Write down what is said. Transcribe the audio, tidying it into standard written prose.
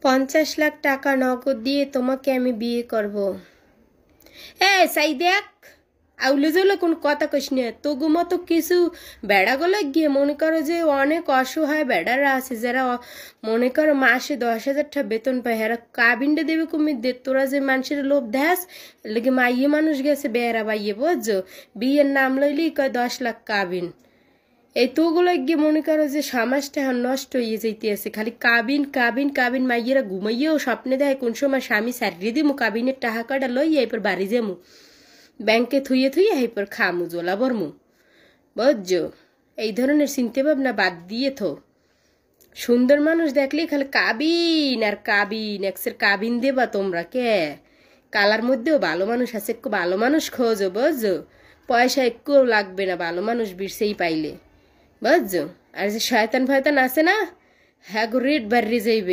50 লাখ টাকা নগদ দিয়ে তোমাকে আমি বিয়ে করব। সাই দেখ আউলে জলে কোন কথা কইস না। তগু মতো কিছু বেড়াগুলো গিয়ে মনে করো যে অনেক অসহায় বেড়ারা আছে যারা মনে করো মাসে 10,000 টাকা বেতন পায়, এরা কাবিনটা দেবে কুমির দে। তোরা যে মানুষের লোভ দেস লেগে মাইয়ে মানুষ গেছে বেড়া বাইয়ে, বুঝছো? বিয়ের নাম লইলেই কয় 10 লাখ কাবিন। এই তোগুলো গিয়ে মনে করো যে সমাজটা নষ্ট হয়ে যাইতে আছে, খালি কাবিন কাবিন কাবিন। মাইয়েরা ঘুমাইয়েও স্বপ্নে দেয় কোন সময় স্বামী সারিয়ে দিমু, কাবিনের টাকা কয়টা লইয়া এরপর বাড়ি যামু, ব্যাংকে থুয়ে থুয়ে এরপর খামু জোলা বরমু, বুঝছো? এই ধরনের চিন্তা ভাবনা বাদ দিয়ে থো। সুন্দর মানুষ দেখলেই খালি কাবিন আর কাবিন, এক্সের কাবিন দেবা তোমরা কে? কালার মধ্যেও ভালো মানুষ আছে, একটু ভালো মানুষ খোঁজো, বুঝছো? পয়সা একটু লাগবে না, ভালো মানুষ বিরসেই পাইলে, বুঝছো? আর যে শয়তান ফয়তান আছে না, হ্যাঁ গো রেট বাড়িয়ে যাইবে।